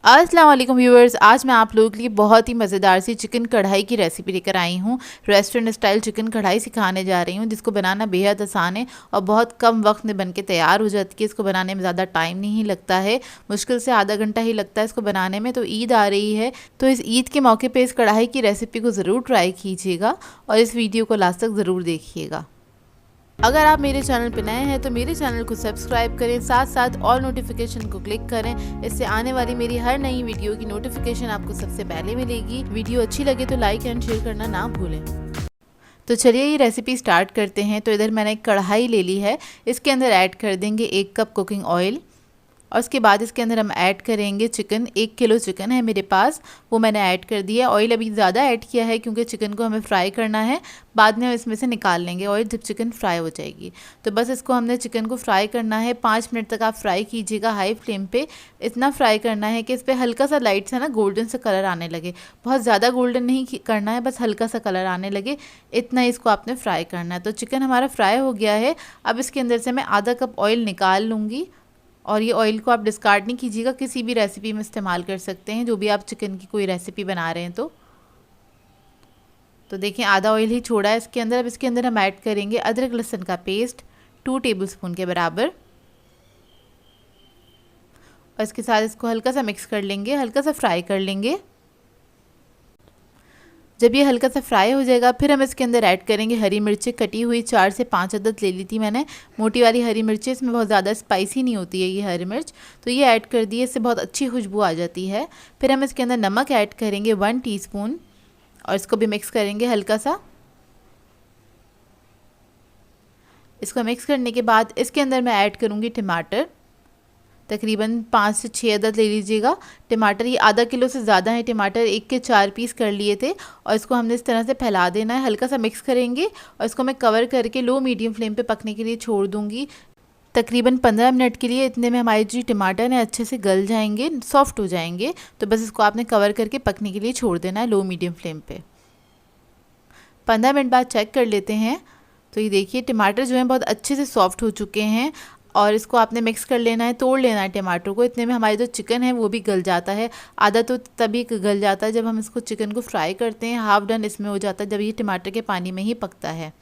अस्सलाम वालेकुम व्यूअर्स, आज मैं आप लोगों के लिए बहुत ही मज़ेदार सी चिकन कढ़ाई की रेसिपी लेकर आई हूँ। रेस्टोरेंट स्टाइल चिकन कढ़ाई सिखाने जा रही हूँ, जिसको बनाना बेहद आसान है और बहुत कम वक्त में बनके तैयार हो जाती है। इसको बनाने में ज़्यादा टाइम नहीं लगता है, मुश्किल से आधा घंटा ही लगता है इसको बनाने में। तो ईद आ रही है, तो इस ईद के मौके पर इस कढ़ाई की रेसिपी को ज़रूर ट्राई कीजिएगा और इस वीडियो को लास्ट तक ज़रूर देखिएगा। अगर आप मेरे चैनल पर नए हैं तो मेरे चैनल को सब्सक्राइब करें, साथ साथ ऑल नोटिफिकेशन को क्लिक करें। इससे आने वाली मेरी हर नई वीडियो की नोटिफिकेशन आपको सबसे पहले मिलेगी। वीडियो अच्छी लगे तो लाइक एंड शेयर करना ना भूलें। तो चलिए ये रेसिपी स्टार्ट करते हैं। तो इधर मैंने एक कढ़ाई ले ली है, इसके अंदर ऐड कर देंगे 1 कप कुकिंग ऑयल और उसके बाद इसके अंदर हम ऐड करेंगे चिकन। 1 किलो चिकन है मेरे पास, वो मैंने ऐड कर दिया। ऑयल अभी ज़्यादा ऐड किया है क्योंकि चिकन को हमें फ्राई करना है, बाद में हम इसमें से निकाल लेंगे ऑयल जब चिकन फ्राई हो जाएगी। तो बस इसको हमने चिकन को फ्राई करना है। 5 मिनट तक आप फ्राई कीजिएगा हाई फ्लेम पे। इतना फ्राई करना है कि इस पर हल्का सा लाइट सा ना गोल्डन सा कलर आने लगे। बहुत ज़्यादा गोल्डन नहीं करना है, बस हल्का सा कलर आने लगे, इतना इसको आपने फ्राई करना है। तो चिकन हमारा फ्राई हो गया है। अब इसके अंदर से मैं आधा कप ऑयल निकाल लूँगी और ये ऑयल को आप डिस्कार्ड नहीं कीजिएगा, किसी भी रेसिपी में इस्तेमाल कर सकते हैं, जो भी आप चिकन की कोई रेसिपी बना रहे हैं। तो देखिए आधा ऑयल ही छोड़ा है इसके अंदर। अब इसके अंदर हम ऐड करेंगे अदरक लहसुन का पेस्ट 2 टेबलस्पून के बराबर और इसके साथ इसको हल्का सा मिक्स कर लेंगे, हल्का सा फ्राई कर लेंगे। जब ये हल्का सा फ्राई हो जाएगा फिर हम इसके अंदर ऐड करेंगे हरी मिर्चें कटी हुई। 4 से 5 अदद ले ली थी मैंने, मोटी वाली हरी मिर्चें। इसमें बहुत ज़्यादा स्पाइसी नहीं होती है ये हरी मिर्च, तो ये ऐड कर दिए, इससे बहुत अच्छी खुशबू आ जाती है। फिर हम इसके अंदर नमक ऐड करेंगे 1 टीस्पून और इसको भी मिक्स करेंगे हल्का सा। इसको मिक्स करने के बाद इसके अंदर मैं ऐड करूँगी टमाटर, तकरीबन 5 से 6 अदद ले लीजिएगा टमाटर। ये आधा किलो से ज़्यादा है टमाटर, 1 के 4 पीस कर लिए थे और इसको हमने इस तरह से फैला देना है। हल्का सा मिक्स करेंगे और इसको मैं कवर करके लो मीडियम फ्लेम पे पकने के लिए छोड़ दूँगी तकरीबन 15 मिनट के लिए। इतने में हमारे जो टमाटर हैं अच्छे से गल जाएंगे, सॉफ्ट हो जाएंगे। तो बस इसको आपने कवर करके पकने के लिए छोड़ देना है लो मीडियम फ्लेम पर। 15 मिनट बाद चेक कर लेते हैं। तो ये देखिए टमाटर जो हैं बहुत अच्छे से सॉफ्ट हो चुके हैं और इसको आपने मिक्स कर लेना है, तोड़ लेना है टमाटर को। इतने में हमारी जो चिकन है वो भी गल जाता है। आधा तो तभी गल जाता है जब हम इसको चिकन को फ्राई करते हैं, हाफ डन इसमें हो जाता है जब ये टमाटर के पानी में ही पकता है।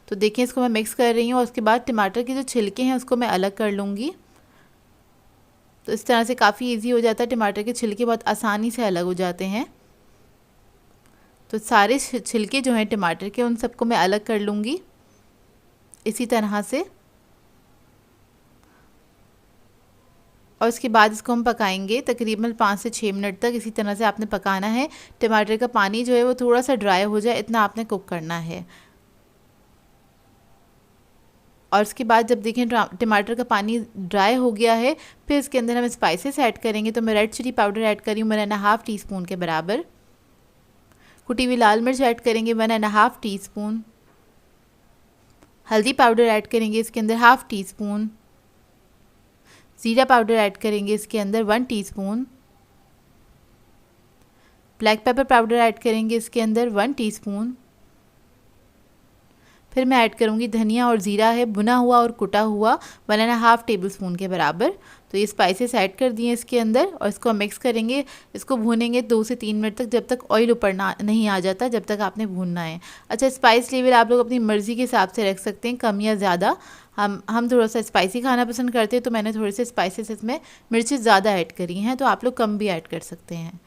तो देखिए इसको मैं मिक्स कर रही हूँ और उसके बाद टमाटर के जो छिलके हैं उसको मैं अलग कर लूँगी। तो इस तरह से काफ़ी ईजी हो जाता है, टमाटर के छिलके बहुत आसानी से अलग हो जाते हैं। तो सारे छिलके जो हैं टमाटर के उन सबको मैं अलग कर लूँगी इसी तरह से। और उसके बाद इसको हम पकाएंगे तकरीबन 5 से 6 मिनट तक। इसी तरह से आपने पकाना है। टमाटर का पानी जो है वो थोड़ा सा ड्राई हो जाए, इतना आपने कुक करना है। और उसके बाद जब देखें टमाटर का पानी ड्राई हो गया है, फिर इसके अंदर हम स्पाइसेस ऐड करेंगे। तो मैं रेड चिली पाउडर ऐड करी हूँ 1.5 टीस्पून के बराबर। कुटी हुई लाल मिर्च ऐड करेंगे 1.5 टीस्पून। हल्दी पाउडर ऐड करेंगे इसके अंदर 1/2 टीस्पून। ज़ीरा पाउडर ऐड करेंगे इसके अंदर 1 teaspoon. Black pepper powder add करेंगे इसके अंदर 1 टीस्पून। फिर मैं ऐड करूँगी धनिया और ज़ीरा है भुना हुआ और कुटा हुआ 1.5 टेबलस्पून के बराबर। तो ये स्पाइसेस ऐड कर दिए इसके अंदर और इसको मिक्स करेंगे। इसको भूनेंगे 2 से 3 मिनट तक, जब तक ऑयल ऊपर ना नहीं आ जाता, जब तक आपने भूनना है। अच्छा, स्पाइस लेवल आप लोग अपनी मर्ज़ी के हिसाब से रख सकते हैं, कम या ज़्यादा। हम थोड़ा सा स्पाइसी खाना पसंद करते हैं तो मैंने थोड़े से स्पाइसेस इसमें मिर्ची ज़्यादा ऐड करी हैं, तो आप लोग कम भी ऐड कर सकते हैं।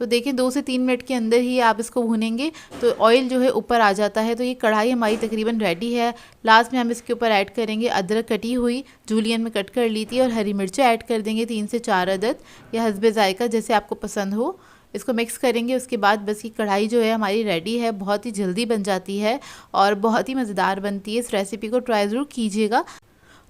तो देखिए 2 से 3 मिनट के अंदर ही आप इसको भूनेंगे तो ऑयल जो है ऊपर आ जाता है। तो ये कढ़ाई हमारी तकरीबन रेडी है। लास्ट में हम इसके ऊपर ऐड करेंगे अदरक कटी हुई, जूलियन में कट कर ली थी, और हरी मिर्चें ऐड कर देंगे 3 से 4 अदद, या हस्बे ज़ायका जैसे आपको पसंद हो। इसको मिक्स करेंगे। उसके बाद बस ये कढ़ाई जो है हमारी रेडी है। बहुत ही जल्दी बन जाती है और बहुत ही मज़ेदार बनती है। इस रेसिपी को ट्राई ज़रूर कीजिएगा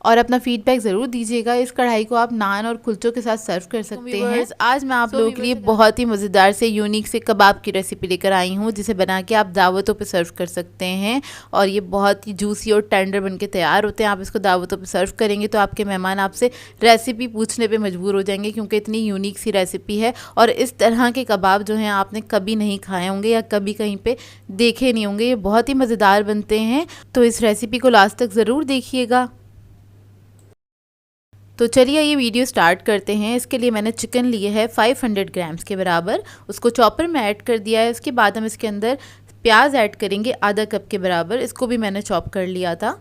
और अपना फीडबैक ज़रूर दीजिएगा। इस कढ़ाई को आप नान और कुलचों के साथ सर्व कर सकते हैं। आज मैं आप लोगों के लिए बहुत ही मज़ेदार से यूनिक से कबाब की रेसिपी लेकर आई हूँ, जिसे बना के आप दावतों पे सर्व कर सकते हैं और ये बहुत ही जूसी और टेंडर बनके तैयार होते हैं। आप इसको दावतों पे सर्व करेंगे तो आपके मेहमान आपसे रेसिपी पूछने पे मजबूर हो जाएंगे, क्योंकि इतनी यूनिक सी रेसिपी है। और इस तरह के कबाब जो हैं आपने कभी नहीं खाए होंगे या कभी कहीं पर देखे नहीं होंगे। ये बहुत ही मज़ेदार बनते हैं, तो इस रेसिपी को लास्ट तक ज़रूर देखिएगा। तो चलिए ये वीडियो स्टार्ट करते हैं। इसके लिए मैंने चिकन लिए है 500 ग्राम्स के बराबर, उसको चॉपर में ऐड कर दिया है। उसके बाद हम इसके अंदर प्याज ऐड करेंगे आधा कप के बराबर, इसको भी मैंने चॉप कर लिया था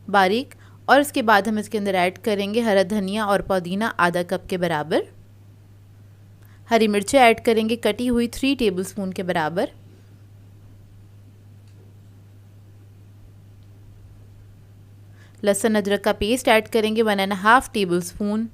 बारीक। और इसके बाद हम इसके अंदर ऐड करेंगे हरा धनिया और पुदीना आधा कप के बराबर। हरी मिर्चें ऐड करेंगे कटी हुई 3 टेबलस्पून के बराबर। लहसुन अदरक का पेस्ट ऐड करेंगे 1.5 टेबलस्पून।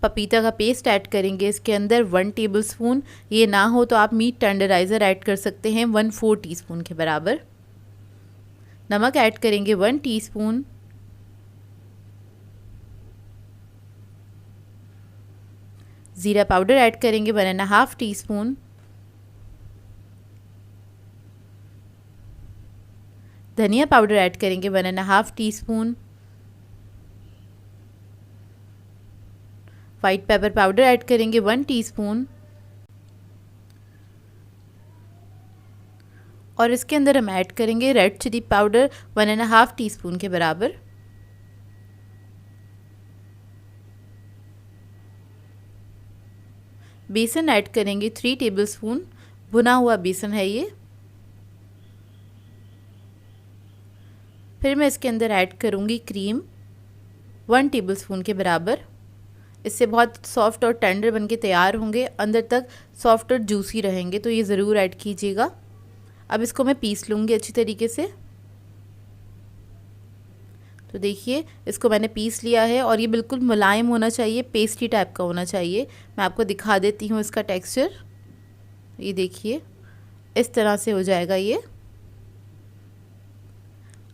पपीता का पेस्ट ऐड करेंगे इसके अंदर 1 टेबलस्पून। ये ना हो तो आप मीट टेंडराइज़र ऐड कर सकते हैं 1/4 टीस्पून के बराबर। नमक ऐड करेंगे 1 टीस्पून। ज़ीरा पाउडर ऐड करेंगे 1.5 टीस्पून। धनिया पाउडर ऐड करेंगे 1.5 teaspoon. White pepper powder add करेंगे 1 टीस्पून। और इसके अंदर हम ऐड करेंगे रेड चिली पाउडर 1.5 टीस्पून के बराबर। बेसन ऐड करेंगे 3 टेबलस्पून, भुना हुआ बेसन है ये। फिर मैं इसके अंदर ऐड करूँगी क्रीम 1 टेबलस्पून के बराबर। इससे बहुत सॉफ्ट और टेंडर बनके तैयार होंगे, अंदर तक सॉफ्ट और जूसी रहेंगे, तो ये ज़रूर ऐड कीजिएगा। अब इसको मैं पीस लूँगी अच्छी तरीके से। तो देखिए इसको मैंने पीस लिया है और ये बिल्कुल मुलायम होना चाहिए, पेस्टी टाइप का होना चाहिए। मैं आपको दिखा देती हूँ इसका टेक्सचर। ये देखिए इस तरह से हो जाएगा ये।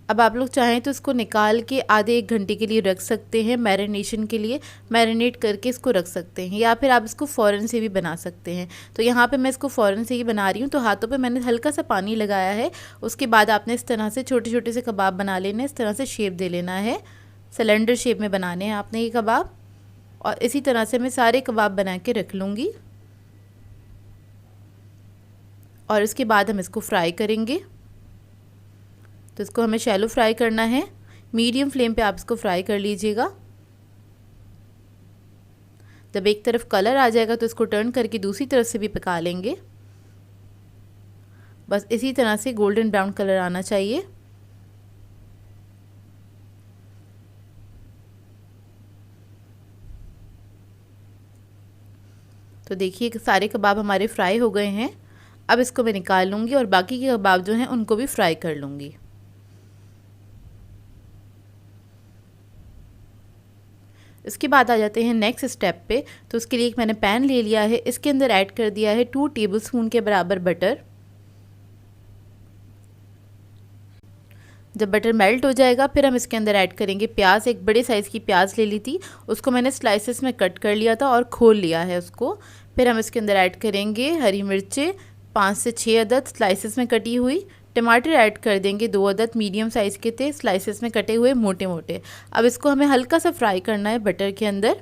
अब आप लोग चाहें तो इसको निकाल के आधे 1 घंटे के लिए रख सकते हैं, मैरिनेशन के लिए मैरिनेट करके इसको रख सकते हैं, या फिर आप इसको फ़ौरन से भी बना सकते हैं। तो यहाँ पे मैं इसको फ़ौरन से ही बना रही हूँ। तो हाथों पे मैंने हल्का सा पानी लगाया है। उसके बाद आपने इस तरह से छोटे छोटे से कबाब बना लेने, इस तरह से शेप दे लेना है। सिलेंडर शेप में बनाने हैं आपने ये कबाब। और इसी तरह से मैं सारे कबाब बना के रख लूँगी। और इसके बाद हम इसको फ्राई करेंगे। तो इसको हमें शैलो फ्राई करना है, मीडियम फ्लेम पे आप इसको फ्राई कर लीजिएगा। जब एक तरफ कलर आ जाएगा तो इसको टर्न करके दूसरी तरफ से भी पका लेंगे। बस इसी तरह से गोल्डन ब्राउन कलर आना चाहिए। तो देखिए सारे कबाब हमारे फ्राई हो गए हैं। अब इसको मैं निकाल लूँगी और बाकी के कबाब जो हैं उनको भी फ्राई कर लूँगी। इसके बाद आ जाते हैं नेक्स्ट स्टेप पे। तो उसके लिए एक मैंने पैन ले लिया है, इसके अंदर ऐड कर दिया है 2 टेबलस्पून के बराबर बटर। जब बटर मेल्ट हो जाएगा फिर हम इसके अंदर ऐड करेंगे प्याज। एक बड़े साइज़ की प्याज ले ली थी, उसको मैंने स्लाइसेस में कट कर लिया था और खोल लिया है उसको। फिर हम इसके अंदर ऐड करेंगे हरी मिर्चें 5 से 6 अदद स्लाइसेस में कटी हुई। टमाटर ऐड कर देंगे 2 अदद मीडियम साइज़ के थे, स्लाइसेस में कटे हुए मोटे मोटे। अब इसको हमें हल्का सा फ्राई करना है बटर के अंदर,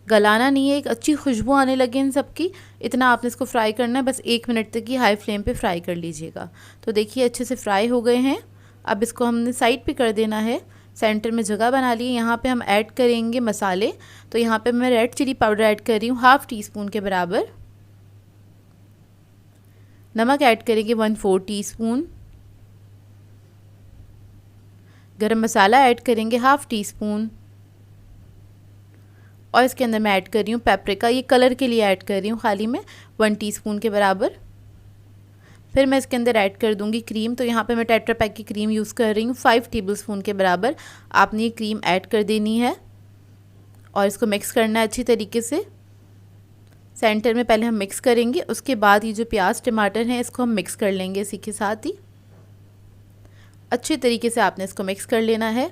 गलाना नहीं है। एक अच्छी खुशबू आने लगे इन सब की, इतना आपने इसको फ्राई करना है। बस 1 मिनट तक ही हाई फ्लेम पे फ्राई कर लीजिएगा। तो देखिए अच्छे से फ्राई हो गए हैं। अब इसको हमने साइड पे कर देना है, सेंटर में जगह बना ली है। यहाँ पे हम ऐड करेंगे मसाले। तो यहाँ पे मैं रेड चिली पाउडर ऐड कर रही हूँ 1/2 टीस्पून के बराबर। नमक ऐड करेंगे 1/4 टीस्पून। गरम मसाला ऐड करेंगे 1/2 टीस्पून। और इसके अंदर मैं ऐड कर रही हूँ पेपरिका, ये कलर के लिए ऐड कर रही हूँ खाली मैं 1 टीस्पून के बराबर। फिर मैं इसके अंदर ऐड कर दूँगी क्रीम। तो यहाँ पे मैं टेट्रा पैक की क्रीम यूज़ कर रही हूँ 5 टेबलस्पून के बराबर। आपने ये क्रीम ऐड कर देनी है और इसको मिक्स करना है अच्छी तरीके से। सेंटर में पहले हम मिक्स करेंगे, उसके बाद ये जो प्याज टमाटर हैं इसको हम मिक्स कर लेंगे इसी के साथ ही। अच्छे तरीके से आपने इसको मिक्स कर लेना है।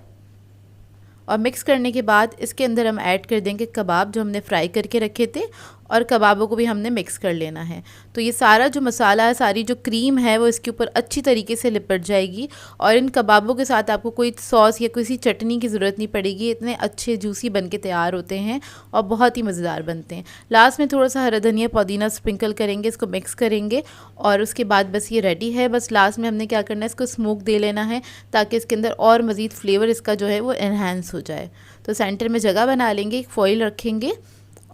और मिक्स करने के बाद इसके अंदर हम ऐड कर देंगे कबाब जो हमने फ्राई करके रखे थे, और कबाबों को भी हमने मिक्स कर लेना है। तो ये सारा जो मसाला है, सारी जो क्रीम है वो इसके ऊपर अच्छी तरीके से लिपट जाएगी और इन कबाबों के साथ आपको कोई सॉस या किसी चटनी की ज़रूरत नहीं पड़ेगी। इतने अच्छे जूसी बन के तैयार होते हैं और बहुत ही मज़ेदार बनते हैं। लास्ट में थोड़ा सा हरा धनिया पुदीना स्प्रिंकल करेंगे, इसको मिक्स करेंगे और उसके बाद बस ये रेडी है। बस लास्ट में हमने क्या करना है, इसको स्मोक दे लेना है ताकि इसके अंदर और मज़ीद फ्लेवर इसका जो है वो एनहांस हो जाए। तो सेंटर में जगह बना लेंगे, एक फॉइल रखेंगे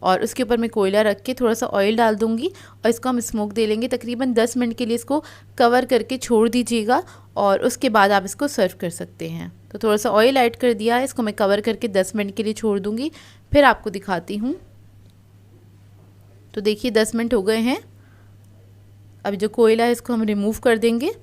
और उसके ऊपर मैं कोयला रख के थोड़ा सा ऑयल डाल दूंगी और इसको हम स्मोक दे लेंगे। तकरीबन 10 मिनट के लिए इसको कवर करके छोड़ दीजिएगा और उसके बाद आप इसको सर्व कर सकते हैं। तो थोड़ा सा ऑयल ऐड कर दिया है, इसको मैं कवर करके 10 मिनट के लिए छोड़ दूंगी, फिर आपको दिखाती हूँ। तो देखिए 10 मिनट हो गए हैं। अब जो कोयला है इसको हम रिमूव कर देंगे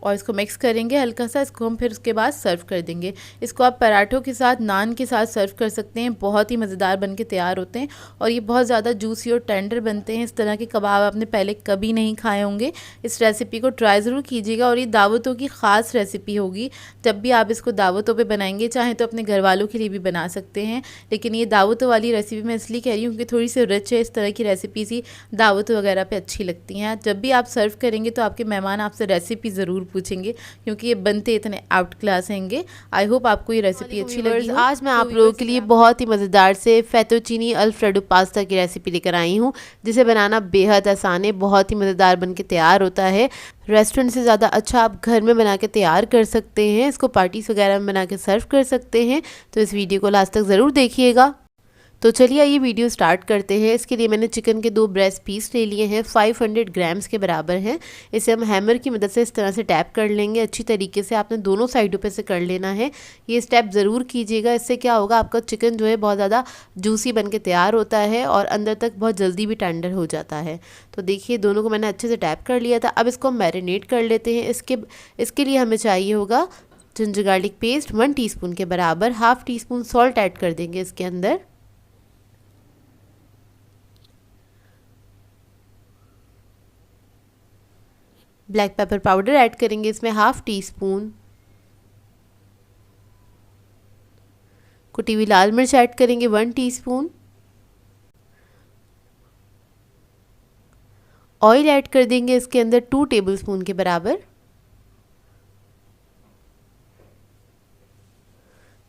और इसको मिक्स करेंगे हल्का सा। इसको हम फिर उसके बाद सर्व कर देंगे। इसको आप पराठों के साथ, नान के साथ सर्व कर सकते हैं। बहुत ही मज़ेदार बन के तैयार होते हैं और ये बहुत ज़्यादा जूसी और टेंडर बनते हैं। इस तरह के कबाब आपने पहले कभी नहीं खाए होंगे। इस रेसिपी को ट्राई ज़रूर कीजिएगा और ये दावतों की ख़ास रेसिपी होगी। जब भी आप इसको दावतों पर बनाएंगे, चाहे तो अपने घर वालों के लिए भी बना सकते हैं, लेकिन ये दावतों वाली रेसिपी मैं इसलिए कह रही हूँ क्योंकि थोड़ी सी रिच है। इस तरह की रेसिपीज़ ही दावत वगैरह पर अच्छी लगती हैं। जब भी आप सर्व करेंगे तो आपके मेहमान आपसे रेसिपी ज़रूर पूछेंगे क्योंकि ये बनते इतने आउट क्लास हैंगे। आई होप आपको ये रेसिपी अच्छी लगी। आज मैं आप लोगों के लिए बहुत ही मज़ेदार से फेतोचीनी अल्फ्रेडो पास्ता की रेसिपी लेकर आई हूँ, जिसे बनाना बेहद आसान है। बहुत ही मज़ेदार बन के तैयार होता है। रेस्टोरेंट से ज़्यादा अच्छा आप घर में बना के तैयार कर सकते हैं। इसको पार्टीज़ वगैरह में बना के सर्व कर सकते हैं। तो इस वीडियो को लास्ट तक ज़रूर देखिएगा। तो चलिए ये वीडियो स्टार्ट करते हैं। इसके लिए मैंने चिकन के 2 ब्रेस्ट पीस ले लिए हैं, 500 ग्राम्स के बराबर हैं। इसे हम हैमर की मदद से इस तरह से टैप कर लेंगे अच्छी तरीके से। आपने दोनों साइडों पे से कर लेना है। ये स्टेप ज़रूर कीजिएगा। इससे क्या होगा, आपका चिकन जो है बहुत ज़्यादा जूसी बन के तैयार होता है और अंदर तक बहुत जल्दी भी टेंडर हो जाता है। तो देखिए दोनों को मैंने अच्छे से टैप कर लिया था। अब इसको हम मैरिनेट कर लेते हैं। इसके लिए हमें चाहिए होगा जिंजर गार्लिक पेस्ट 1 टीस्पून के बराबर, half tea spoon salt add कर देंगे इसके अंदर, ब्लैक पेपर पाउडर ऐड करेंगे इसमें हाफ़ टी स्पून, कुटी हुई लाल मिर्च ऐड करेंगे 1 टीस्पून, ऑयल ऐड कर देंगे इसके अंदर 2 टेबलस्पून के बराबर।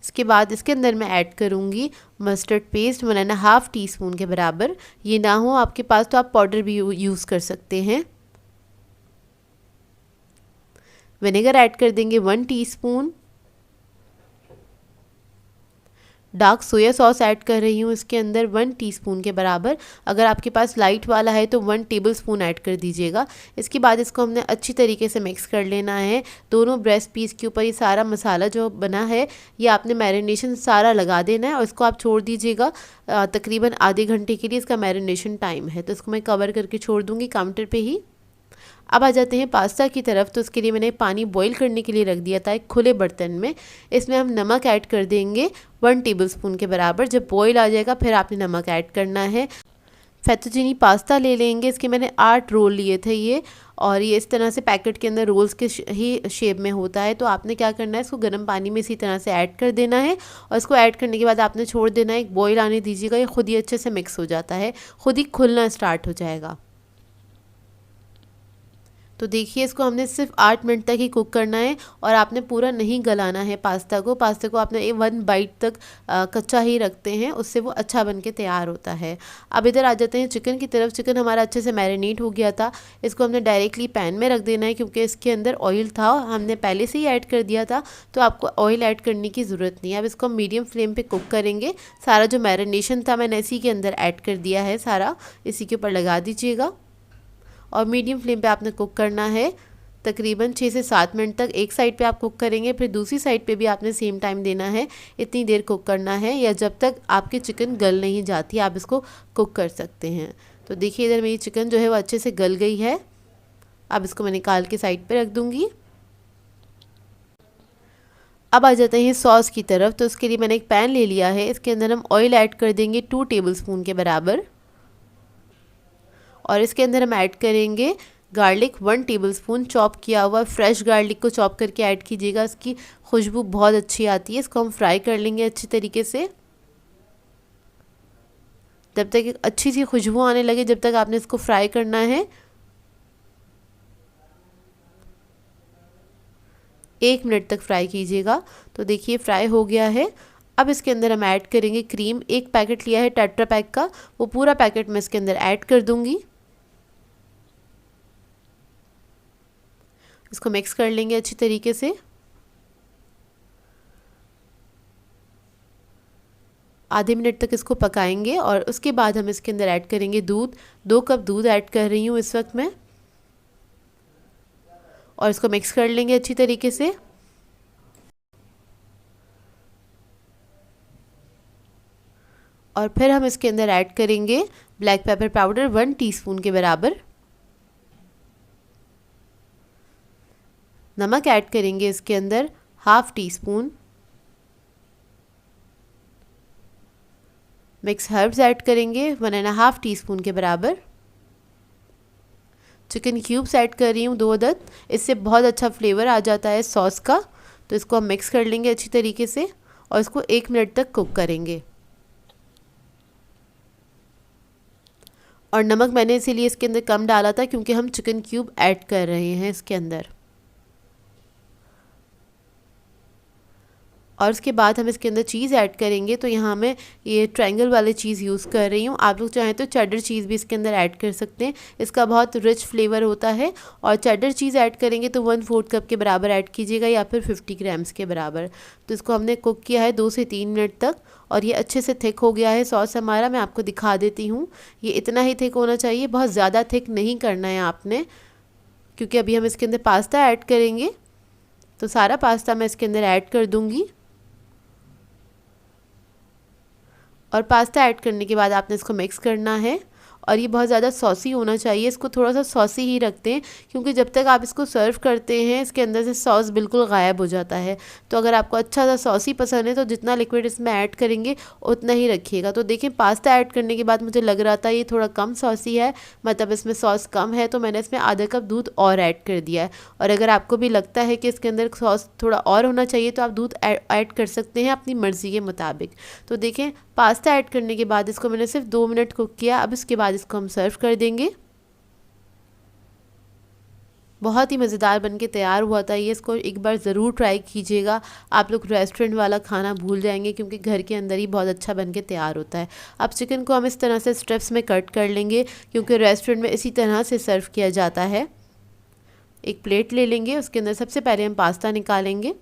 इसके बाद इसके अंदर मैं ऐड करूँगी मस्टर्ड पेस्ट 1.5 टीस्पून के बराबर। ये ना हो आपके पास तो आप पाउडर भी यूज़ कर सकते हैं। विनेगर ऐड कर देंगे 1 teaspoon, dark soya sauce add कर रही हूँ इसके अंदर 1 टीस्पून के बराबर। अगर आपके पास लाइट वाला है तो 1 टेबलस्पून ऐड कर दीजिएगा। इसके बाद इसको हमने अच्छी तरीके से मिक्स कर लेना है। दोनों ब्रेस्ट पीस के ऊपर ये सारा मसाला जो बना है ये आपने मैरिनेशन सारा लगा देना है और इसको आप छोड़ दीजिएगा तकरीबन आधे घंटे के लिए। इसका मैरिनेशन टाइम है, तो इसको मैं कवर करके छोड़ दूँगी काउंटर पर ही। अब आ जाते हैं पास्ता की तरफ। तो उसके लिए मैंने पानी बॉईल करने के लिए रख दिया था एक खुले बर्तन में। इसमें हम नमक ऐड कर देंगे 1 टेबलस्पून के बराबर। जब बॉईल आ जाएगा फिर आपने नमक ऐड करना है। फेतोचीनी पास्ता ले लेंगे। इसके मैंने 8 रोल लिए थे ये, और ये इस तरह से पैकेट के अंदर रोल्स के ही शेप में होता है। तो आपने क्या करना है, इसको गर्म पानी में इसी तरह से ऐड कर देना है और इसको ऐड करने के बाद आपने छोड़ देना है। एक बॉईल आने दीजिएगा, ये खुद ही अच्छे से मिक्स हो जाता है, खुद ही खुलना स्टार्ट हो जाएगा। तो देखिए इसको हमने सिर्फ 8 मिनट तक ही कुक करना है और आपने पूरा नहीं गलाना है पास्ता को। पास्ता को आपने 1 बाइट तक कच्चा ही रखते हैं, उससे वो अच्छा बन के तैयार होता है। अब इधर आ जाते हैं चिकन की तरफ। चिकन हमारा अच्छे से मैरिनेट हो गया था। इसको हमने डायरेक्टली पैन में रख देना है क्योंकि इसके अंदर ऑयल था, हमने पहले से ही ऐड कर दिया था, तो आपको ऑयल ऐड करने की ज़रूरत नहीं है। अब इसको हम मीडियम फ्लेम पर कुक करेंगे। सारा जो मैरिनेशन था मैंने इसी के अंदर ऐड कर दिया है, सारा इसी के ऊपर लगा दीजिएगा और मीडियम फ्लेम पे आपने कुक करना है तकरीबन 6 से 7 मिनट तक। एक साइड पे आप कुक करेंगे, फिर दूसरी साइड पे भी आपने सेम टाइम देना है। इतनी देर कुक करना है, या जब तक आपकी चिकन गल नहीं जाती आप इसको कुक कर सकते हैं। तो देखिए इधर मेरी चिकन जो है वो अच्छे से गल गई है। अब इसको मैं निकाल के साइड पे रख दूँगी। अब आ जाते हैं सॉस की तरफ। तो उसके लिए मैंने एक पैन ले लिया है। इसके अंदर हम ऑयल ऐड कर देंगे 2 टेबलस्पून के बराबर, और इसके अंदर हम ऐड करेंगे गार्लिक 1 टेबलस्पून। चॉप किया हुआ फ्रेश गार्लिक को चॉप करके ऐड कीजिएगा, इसकी खुशबू बहुत अच्छी आती है। इसको हम फ्राई कर लेंगे अच्छी तरीके से। जब तक एक अच्छी सी खुशबू आने लगे, जब तक आपने इसको फ्राई करना है। 1 मिनट तक फ्राई कीजिएगा। तो देखिए फ्राई हो गया है। अब इसके अंदर हम ऐड करेंगे क्रीम। 1 पैकेट लिया है टेट्रा पैक का, वो पूरा पैकेट मैं इसके अंदर ऐड कर दूंगी। इसको मिक्स कर लेंगे अच्छी तरीके से। आधे मिनट तक इसको पकाएंगे और उसके बाद हम इसके अंदर ऐड करेंगे दूध। 2 कप दूध ऐड कर रही हूँ इस वक्त मैं, और इसको मिक्स कर लेंगे अच्छी तरीके से। और फिर हम इसके अंदर ऐड करेंगे ब्लैक पेपर पाउडर 1 टीस्पून के बराबर। नमक ऐड करेंगे इसके अंदर ½ टीस्पून। मिक्स हर्ब्स ऐड करेंगे 1½ टीस्पून के बराबर। चिकन क्यूब्स ऐड कर रही हूँ 2 अदद, इससे बहुत अच्छा फ्लेवर आ जाता है सॉस का। तो इसको हम मिक्स कर लेंगे अच्छी तरीके से और इसको 1 मिनट तक कुक करेंगे। और नमक मैंने इसीलिए इसके अंदर कम डाला था क्योंकि हम चिकन क्यूब ऐड कर रहे हैं इसके अंदर। और उसके बाद हम इसके अंदर चीज़ ऐड करेंगे। तो यहाँ मैं ये ट्रायंगल वाले चीज़ यूज़ कर रही हूँ। आप लोग चाहें तो चेडर चीज़ भी इसके अंदर ऐड कर सकते हैं, इसका बहुत रिच फ्लेवर होता है। और चेडर चीज़ ऐड करेंगे तो 1/4 कप के बराबर ऐड कीजिएगा या फिर 50 ग्राम्स के बराबर। तो इसको हमने कुक किया है 2 से 3 मिनट तक और ये अच्छे से थिक हो गया है सॉस हमारा। मैं आपको दिखा देती हूँ, ये इतना ही थिक होना चाहिए, बहुत ज़्यादा थिक नहीं करना है आपने, क्योंकि अभी हम इसके अंदर पास्ता ऐड करेंगे। तो सारा पास्ता मैं इसके अंदर ऐड कर दूँगी। और पास्ता ऐड करने के बाद आपने इसको मिक्स करना है। और ये बहुत ज़्यादा सॉसी होना चाहिए, इसको थोड़ा सा सॉसी ही रखते हैं क्योंकि जब तक आप इसको सर्व करते हैं इसके अंदर से सॉस बिल्कुल गायब हो जाता है। तो अगर आपको अच्छा सा सॉसी पसंद है तो जितना लिक्विड इसमें ऐड करेंगे उतना ही रखिएगा। तो देखिए पास्ता ऐड करने के बाद मुझे लग रहा था ये थोड़ा कम सॉसी है, मतलब इसमें सॉस कम है, तो मैंने इसमें ½ कप दूध और ऐड कर दिया है। और अगर आपको भी लगता है कि इसके अंदर सॉस थोड़ा और होना चाहिए तो आप दूध ऐड कर सकते हैं अपनी मर्ज़ी के मुताबिक। तो देखें पास्ता ऐड करने के बाद इसको मैंने सिर्फ 2 मिनट कुक किया। अब इसके बाद इसको हम सर्व कर देंगे। बहुत ही मज़ेदार बनके तैयार हुआ था ये, इसको एक बार ज़रूर ट्राई कीजिएगा। आप लोग रेस्टोरेंट वाला खाना भूल जाएंगे क्योंकि घर के अंदर ही बहुत अच्छा बनके तैयार होता है। अब चिकन को हम इस तरह से स्ट्रिप्स में कट कर लेंगे क्योंकि रेस्टोरेंट में इसी तरह से सर्व किया जाता है। एक प्लेट ले लेंगे, उसके अंदर सबसे पहले हम पास्ता निकालेंगे।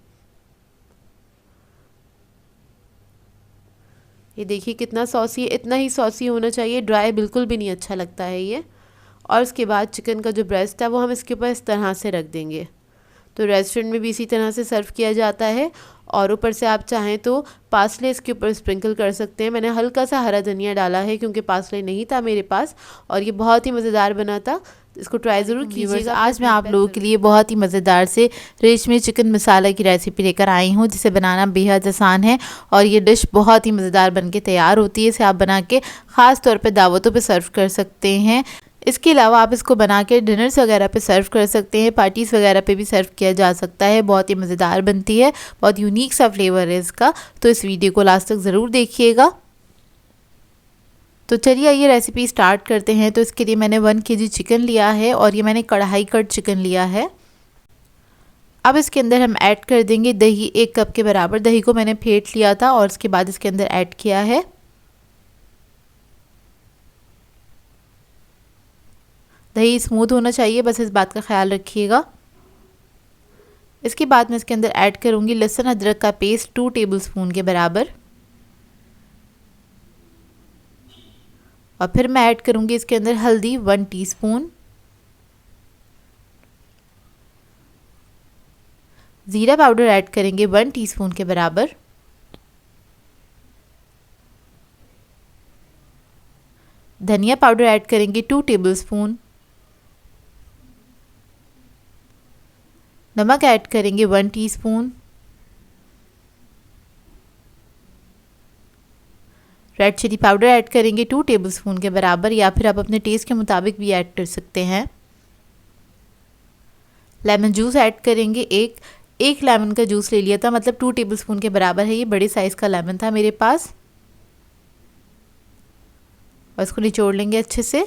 ये देखिए कितना सॉसी है, इतना ही सॉसी होना चाहिए, ड्राई बिल्कुल भी नहीं अच्छा लगता है ये। और उसके बाद चिकन का जो ब्रेस्ट है वो हम इसके ऊपर इस तरह से रख देंगे। तो रेस्टोरेंट में भी इसी तरह से सर्व किया जाता है। और ऊपर से आप चाहें तो पार्सले इसके ऊपर स्प्रिंकल कर सकते हैं। मैंने हल्का सा हरा धनिया डाला है क्योंकि पार्सले नहीं था मेरे पास, और ये बहुत ही मज़ेदार बना था। इसको ट्राई ज़रूर कीजिएगा। आज मैं आप लोगों के लिए बहुत ही मज़ेदार से रेशमी चिकन मसाला की रेसिपी लेकर आई हूँ, जिसे बनाना बेहद आसान है और ये डिश बहुत ही मज़ेदार बनके तैयार होती है। इसे आप बना के ख़ास तौर पे दावतों पे सर्व कर सकते हैं। इसके अलावा आप इसको बना के डिनर्स वगैरह पे सर्व कर सकते हैं, पार्टीज़ वगैरह पे भी सर्व किया जा सकता है। बहुत ही मज़ेदार बनती है, बहुत यूनिक सा फ्लेवर है इसका। तो इस वीडियो को लास्ट तक ज़रूर देखिएगा। तो चलिए ये रेसिपी स्टार्ट करते हैं। तो इसके लिए मैंने 1 kg चिकन लिया है और ये मैंने कढ़ाई कट चिकन लिया है। अब इसके अंदर हम ऐड कर देंगे दही, 1 कप के बराबर। दही को मैंने फेंट लिया था और इसके बाद इसके अंदर ऐड किया है। दही स्मूथ होना चाहिए, बस इस बात का ख्याल रखिएगा। इसके बाद मैं इसके अंदर ऐड करूँगी लहसुन अदरक का पेस्ट 2 टेबलस्पून के बराबर। और फिर मैं ऐड करूँगी इसके अंदर हल्दी 1 टीस्पून, ज़ीरा पाउडर ऐड करेंगे 1 टीस्पून के बराबर, धनिया पाउडर ऐड करेंगे 2 टेबलस्पून, नमक ऐड करेंगे 1 teaspoon, red chilli powder add करेंगे 2 टेबलस्पून के बराबर, या फिर आप अपने टेस्ट के मुताबिक भी ऐड कर सकते हैं। लेमन जूस ऐड करेंगे, एक लेमन का जूस ले लिया था, मतलब 2 टेबलस्पून के बराबर है। ये बड़े साइज़ का लेमन था मेरे पास। और इसको निचोड़ लेंगे अच्छे से।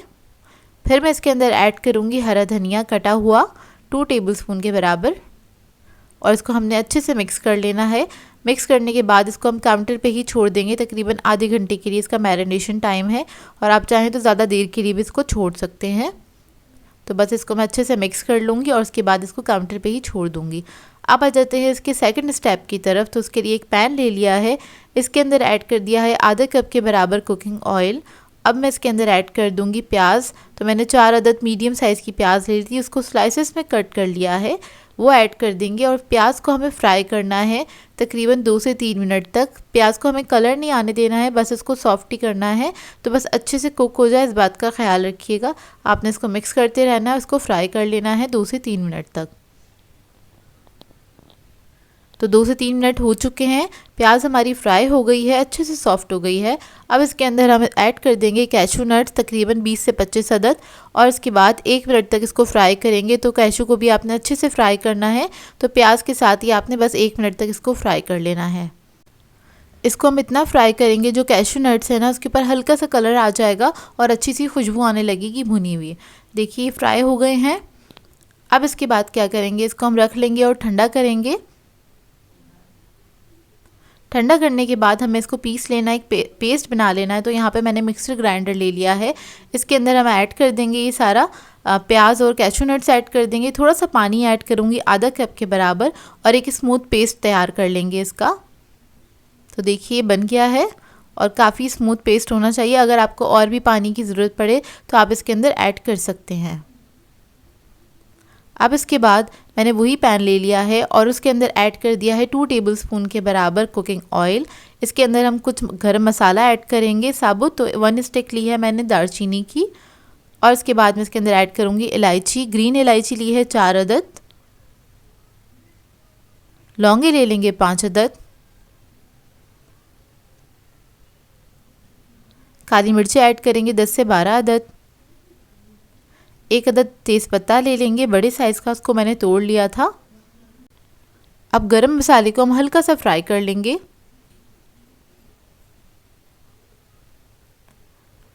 फिर मैं इसके अंदर ऐड करूँगी हरा धनिया कटा हुआ 2 टेबलस्पून के बराबर, और इसको हमने अच्छे से मिक्स कर लेना है। मिक्स करने के बाद इसको हम काउंटर पे ही छोड़ देंगे, तकरीबन आधे घंटे के लिए इसका मैरिनेशन टाइम है, और आप चाहें तो ज़्यादा देर के लिए भी इसको छोड़ सकते हैं। तो बस इसको मैं अच्छे से मिक्स कर लूँगी और उसके बाद इसको काउंटर पे ही छोड़ दूँगी। अब आ जाते हैं इसके सेकंड स्टेप की तरफ। तो उसके लिए एक पैन ले लिया है, इसके अंदर ऐड कर दिया है आधा कप के बराबर कुकिंग ऑयल। अब मैं इसके अंदर ऐड कर दूंगी प्याज। तो मैंने 4 अदद मीडियम साइज़ की प्याज ले ली थी, उसको स्लाइसेस में कट कर लिया है, वो ऐड कर देंगे। और प्याज को हमें फ्राई करना है तकरीबन 2 से 3 मिनट तक। प्याज को हमें कलर नहीं आने देना है, बस इसको सॉफ्ट ही करना है। तो बस अच्छे से कुक हो जाए, इस बात का ख्याल रखिएगा। आपने इसको मिक्स करते रहना है, इसको फ्राई कर लेना है 2 से 3 मिनट तक। तो 2 से 3 मिनट हो चुके हैं, प्याज हमारी फ्राई हो गई है, अच्छे से सॉफ्ट हो गई है। अब इसके अंदर हम ऐड कर देंगे कैशू नट्स तकरीबन 20 से 25 अदद, और इसके बाद 1 मिनट तक इसको फ्राई करेंगे। तो कैशू को भी आपने अच्छे से फ्राई करना है, तो प्याज के साथ ही आपने बस 1 मिनट तक इसको फ्राई कर लेना है। इसको हम इतना फ्राई करेंगे जो कैशू नट्स है ना, उसके ऊपर हल्का सा कलर आ जाएगा और अच्छी सी खुशबू आने लगेगी भुनी हुई। देखिए फ्राई हो गए हैं। अब इसके बाद क्या करेंगे, इसको हम रख लेंगे और ठंडा करेंगे। ठंडा करने के बाद हमें इसको पीस लेना है, एक पेस्ट बना लेना है। तो यहाँ पे मैंने मिक्सर ग्राइंडर ले लिया है, इसके अंदर हम ऐड कर देंगे ये सारा प्याज और कैशू नट्स ऐड कर देंगे। थोड़ा सा पानी ऐड करूँगी आधा कप के बराबर, और एक स्मूथ पेस्ट तैयार कर लेंगे इसका। तो देखिए बन गया है, और काफ़ी स्मूथ पेस्ट होना चाहिए। अगर आपको और भी पानी की ज़रूरत पड़े तो आप इसके अंदर ऐड कर सकते हैं। अब इसके बाद मैंने वही पैन ले लिया है और उसके अंदर ऐड कर दिया है 2 टेबलस्पून के बराबर कुकिंग ऑयल। इसके अंदर हम कुछ गरम मसाला ऐड करेंगे साबुत। तो 1 स्टिक ली है मैंने दालचीनी की, और इसके बाद मैं इसके अंदर ऐड करूँगी इलायची। ग्रीन इलायची ली है 4 अदद, लौंगे ले लेंगे 5 अदद, काली मिर्ची ऐड करेंगे 10 से 12 अदद, 1 अदद तेज़पत्ता ले लेंगे बड़े साइज़ का, उसको मैंने तोड़ लिया था। अब गरम मसाले को हम हल्का सा फ्राई कर लेंगे,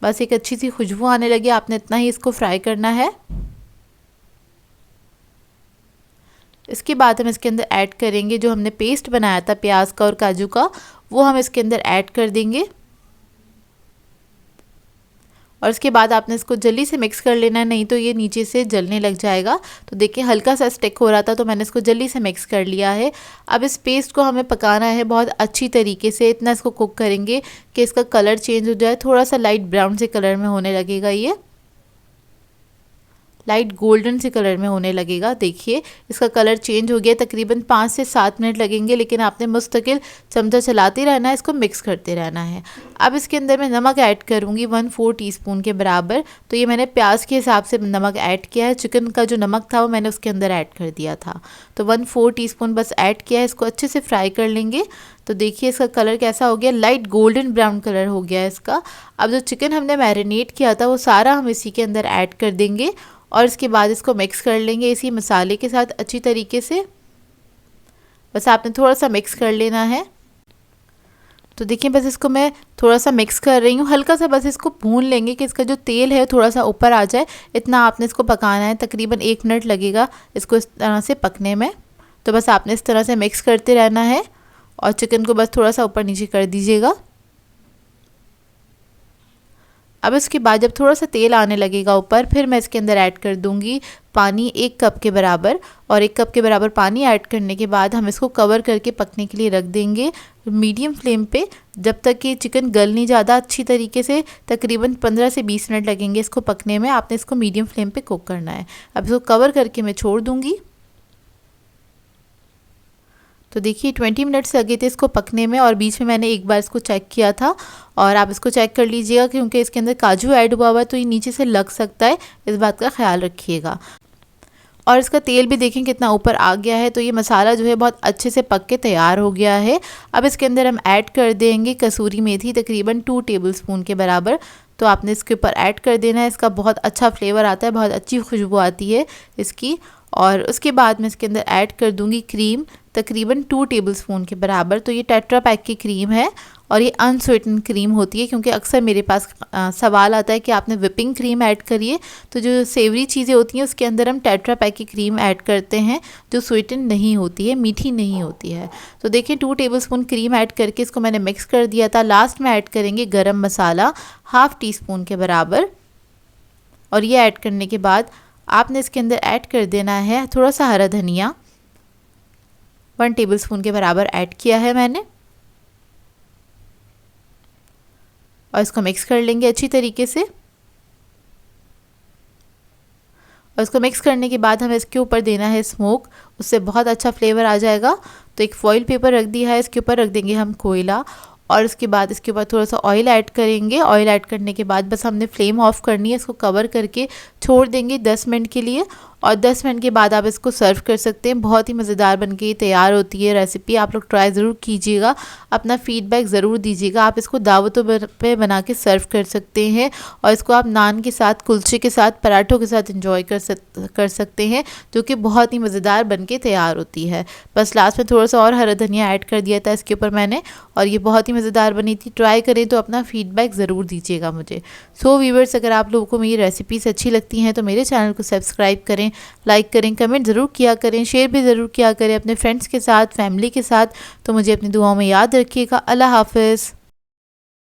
बस एक अच्छी सी खुशबू आने लगी, आपने इतना ही इसको फ्राई करना है। इसके बाद हम इसके अंदर ऐड करेंगे जो हमने पेस्ट बनाया था प्याज का और काजू का, वो हम इसके अंदर ऐड कर देंगे। और इसके बाद आपने इसको जल्दी से मिक्स कर लेना है, नहीं तो ये नीचे से जलने लग जाएगा। तो देखिए हल्का सा स्टिक हो रहा था, तो मैंने इसको जल्दी से मिक्स कर लिया है। अब इस पेस्ट को हमें पकाना है बहुत अच्छी तरीके से, इतना इसको कुक करेंगे कि इसका कलर चेंज हो जाए, थोड़ा सा लाइट ब्राउन से कलर में होने लगेगा, ये लाइट गोल्डन से कलर में होने लगेगा। देखिए इसका कलर चेंज हो गया, तकरीबन 5 से 7 मिनट लगेंगे, लेकिन आपने मुस्तकिल चमचा चलाते रहना है, इसको मिक्स करते रहना है। अब इसके अंदर मैं नमक ऐड करूँगी 1/4 टीस्पून के बराबर। तो ये मैंने प्याज के हिसाब से नमक ऐड किया है, चिकन का जो नमक था वो मैंने उसके अंदर ऐड कर दिया था। तो 1/4 टीस्पून बस ऐड किया है, इसको अच्छे से फ्राई कर लेंगे। तो देखिए इसका कलर कैसा हो गया, लाइट गोल्डन ब्राउन कलर हो गया है इसका। अब जो चिकन हमने मैरिनेट किया था वो सारा हम इसी के अंदर ऐड कर देंगे, और इसके बाद इसको मिक्स कर लेंगे इसी मसाले के साथ अच्छी तरीके से। बस आपने थोड़ा सा मिक्स कर लेना है। तो देखिए बस इसको मैं थोड़ा सा मिक्स कर रही हूँ, हल्का सा बस इसको भून लेंगे कि इसका जो तेल है थोड़ा सा ऊपर आ जाए, इतना आपने इसको पकाना है। तकरीबन 1 मिनट लगेगा इसको इस तरह से पकने में। तो बस आपने इस तरह से मिक्स करते रहना है, और चिकन को बस थोड़ा सा ऊपर नीचे कर दीजिएगा। अब इसके बाद जब थोड़ा सा तेल आने लगेगा ऊपर, फिर मैं इसके अंदर ऐड कर दूंगी पानी 1 कप के बराबर, और 1 कप के बराबर पानी ऐड करने के बाद हम इसको कवर करके पकने के लिए रख देंगे मीडियम फ्लेम पे, जब तक कि चिकन गल नहीं ज़्यादा अच्छी तरीके से। तकरीबन 15 से 20 मिनट लगेंगे इसको पकने में, आपने इसको मीडियम फ्लेम पे कुक करना है। अब इसको कवर करके मैं छोड़ दूँगी। तो देखिए 20 मिनट्स लगे थे इसको पकने में, और बीच में मैंने एक बार इसको चेक किया था, और आप इसको चेक कर लीजिएगा क्योंकि इसके अंदर काजू ऐड हुआ हुआ है, तो ये नीचे से लग सकता है, इस बात का ख्याल रखिएगा। और इसका तेल भी देखें कितना ऊपर आ गया है। तो ये मसाला जो है बहुत अच्छे से पक के तैयार हो गया है। अब इसके अंदर हम ऐड कर देंगे कसूरी मेथी तकरीबन 2 टेबलस्पून के बराबर। तो आपने इसके ऊपर ऐड कर देना है, इसका बहुत अच्छा फ्लेवर आता है, बहुत अच्छी खुशबू आती है इसकी। और उसके बाद मैं इसके अंदर ऐड कर दूंगी क्रीम, तकरीबन 2 टेबलस्पून के बराबर। तो ये टेट्रा पैक की क्रीम है और ये अनस्वीटेंड क्रीम होती है, क्योंकि अक्सर मेरे पास सवाल आता है कि आपने विपिंग क्रीम ऐड करी है। तो जो सेवरी चीज़ें होती हैं उसके अंदर हम टेट्रा पैक की क्रीम ऐड करते हैं जो स्वीटेंड नहीं होती है, मीठी नहीं होती है। तो देखिए 2 टेबलस्पून क्रीम ऐड करके इसको मैंने मिक्स कर दिया था। लास्ट में ऐड करेंगे गरम मसाला 1/2 टीस्पून के बराबर, और ये ऐड करने के बाद आपने इसके अंदर ऐड कर देना है थोड़ा सा हरा धनिया, 1 टेबलस्पून के बराबर ऐड किया है मैंने, और इसको मिक्स कर लेंगे अच्छी तरीके से। और इसको मिक्स करने के बाद हमें इसके ऊपर देना है स्मोक, उससे बहुत अच्छा फ्लेवर आ जाएगा। तो एक फॉइल पेपर रख दिया है, इसके ऊपर रख देंगे हम कोयला, और इसके बाद इसके ऊपर थोड़ा सा ऑयल ऐड करेंगे। ऑयल ऐड करने के बाद बस हमने फ्लेम ऑफ करनी है, इसको कवर करके छोड़ देंगे 10 मिनट के लिए, और 10 मिनट के बाद आप इसको सर्व कर सकते हैं। बहुत ही मज़ेदार बनके तैयार होती है रेसिपी। आप लोग ट्राई ज़रूर कीजिएगा, अपना फीडबैक ज़रूर दीजिएगा। आप इसको दावतों पे बना के सर्व कर सकते हैं, और इसको आप नान के साथ, कुलचे के साथ, पराठों के साथ इंजॉय कर सकते हैं, जो कि बहुत ही मज़ेदार बनके तैयार होती है। बस लास्ट में थोड़ा सा और हरा धनिया ऐड कर दिया था इसके ऊपर मैंने, और ये बहुत ही मज़ेदार बनी थी। ट्राई करें तो अपना फीडबैक ज़रूर दीजिएगा मुझे। सो व्यूअर्स, अगर आप लोगों को मेरी रेसिपीज़ अच्छी लगती हैं तो मेरे चैनल को सब्सक्राइब करें, लाइक करें, कमेंट ज़रूर किया करें, शेयर भी ज़रूर किया करें अपने फ्रेंड्स के साथ, फैमिली के साथ। तो मुझे अपनी दुआओं में याद रखिएगा। अल्लाह हाफ़िज़।